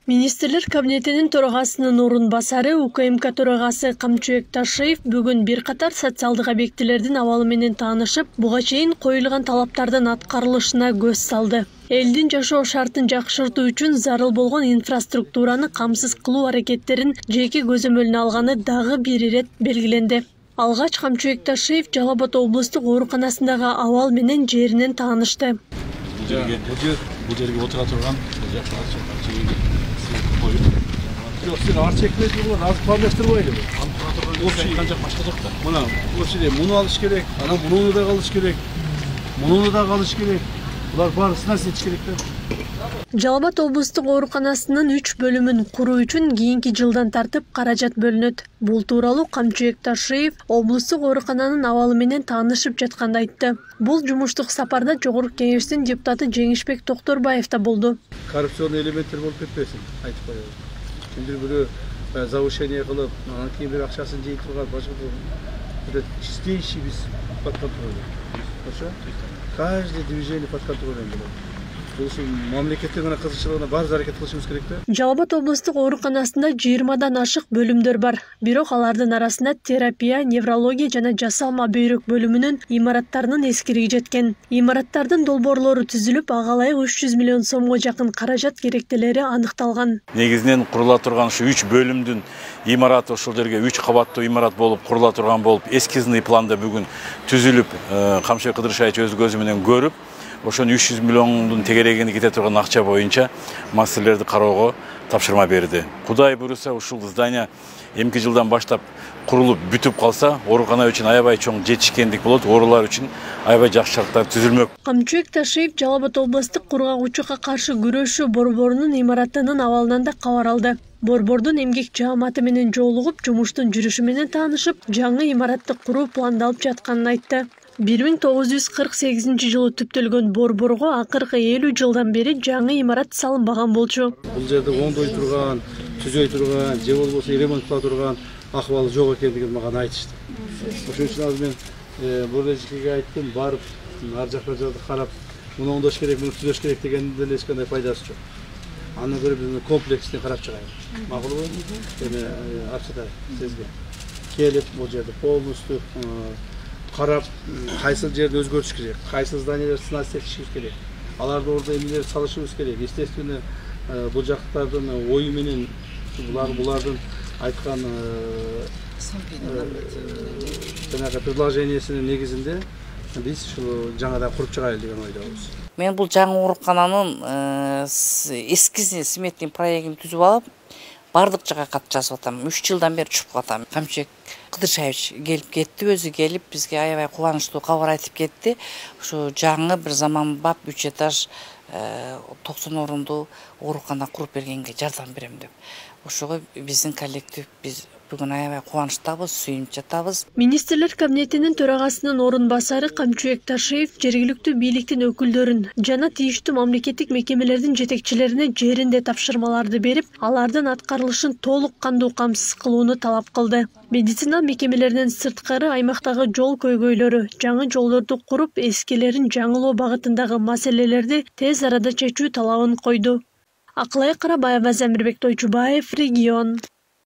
Министрлер кабинетинин төрагасынын орун басары УКМК төрагасы Камчыбек Ташиев бүгүн бир катар социалдык объектилердин абалы менен таанышып, буга чейин коюлган талаптардын аткарылышына көз салды. Элдин жашоо шартын жакшыртуу үчүн зарыл болгон инфраструктураны камсыз кылуу аракеттерин жеке көзөмөлүнө алганы дагы бир ирет белгиленди. Алгач Камчыбек Ташиев Жалал Абад облустук ооруканасындагы абал менен жеринен таанышты. Bu жерге отыра турган Yok, siz ağır çekmeyi bulun, az paylaştırmayın. Ancak başka yok da. Bunu alış gerek, bunu da kalış gerek, bunu da kalış gerek. Bunlar barısına seç gerekler. Жалал Абад облустук ооруканасынын 3 бөлүмүн куруу үчүн кийинки жылдан тартып каражат бөлүнөт. Бул тууралуу Камчыбек Ташиев облустук оорукананын абалы менен таанышып жатканда айтты. Бул жумуштук сапарда Жогорку Кеңештин депутаты Жеңишбек Токторбаев да болду. Коррупционный элементтер болуп кетпесин, айтып коёюн. Кимдир бирөө завышение кылып, анан кийин бир акчасын жей турган башка чистейший биз под контролем. Хорошо? Каждое движение под контролем болот. Мамлекеттин кызыкчылыгына баары аракет кылышыбыз керек да. Жалал Абад облустук ооруканасында 20дан ашык бөлүмдөр бар. Бирок алардын арасында терапия, неврология жана жасалма бөйрөк бөлүмүнүн имараттарынын эскириги жеткен. Имараттардын долбоорлору түзүлүп, ага ылайык 300 миллион сомго жакын каражат керектелери аныкталган. Негизинен курула турган ушу 3 бөлүмдүн имараты ошол жерге 3 кабаттуу имарат болуп курула турган болуп, эскизный планда бүгүн түзүлүп, Камчыбек Кыдыршаевич өз көзү менен көрүп, ошон 300 миллиондун тегерегини кете турган акча боюнча маселелерди кароого тапшырма берди. Кудай буйруса ушул здание эмки жылдан баштап курулуп бүтүп калса, оорукана үчүн аябай чоң жетишкендик болот, оорулар үчүн аябай жакшы шарттар түзүлмөк. Камчыбек Ташиев Жалал Абад облустук кургагучукка каршы күрөшүү борборунун имаратынын абалынан да кабар алды. Борбордун эмгек жааматы менен жолугуп, жумуштун жүрүшү менен таанышып, жаңы имаратты куруу пландалып жатканын айтты. 1948 жылы түптөлгөн борборго акыркы 50 жылдан бери жаңы имарат салынбаган болчу. Бул жерде оңдой турган, түзөй турган, же болбосо ремонт кыла турган акыбалы жок экендигин мага айтышты. Ошон үчүн азыр мен бурежкеге айттым, барып, ар жакта карап, муну оңдош керек, муну түзөш керек дегенде эле эч кандай пайдасы жок. Аны көрүп биз комплекстен карап чыгайбыз. Макулбу? Эми акчада сизге келип, бул жерде полностью карап, кайсыл жерде өзгөртүш керек, кайсыл зданиялер сынас этишибиз керек. Аларды ордо эмнелер салышыбыз керек. Естественно, бул жактардын ою менен булардын айткан жанагы предложениясынын негизинде биз ушул жаңадан куруп чыгайлы деген ойдобуз. Мен бул жаңы оорукананын эскизин сметный проектин түзүп алып, бардык жака кат жазып атам. 3 жылдан бери чуп атам. Камчыбек Кыдыршаевич келип кетти, өзү келип бизге аябай кубанычтуу кабар айтып кетти. Ушу жаңы бир заманбап 3 этаж 90 орундуу оорукана куруп бергенге жардам берем деп. Ошого биздин коллектив биз бүгүн аябай кубанычтабыз, сүйүнүп жатабыз. Министрлер кабинетинин төрагасынын орун басары Камчыбек Ташиев жергиликтүү бийликтин өкүлдөрүн жана тийиштүү мамлекеттик мекемелердин жетекчилерине жеринде тапшырмаларды берип, алардын аткарылышын толук кандуу камсыз кылууну талап кылды. Медицина мекемелеринен сырткары аймактагы жол көйгөйлөрү, жаңы жолдорду куруп, эскилерин жаңылоо багытындагы маселелерди тез арада чечүү талабын койду. Акылай Карабаева, Замирбек Тойчубаев, Регион.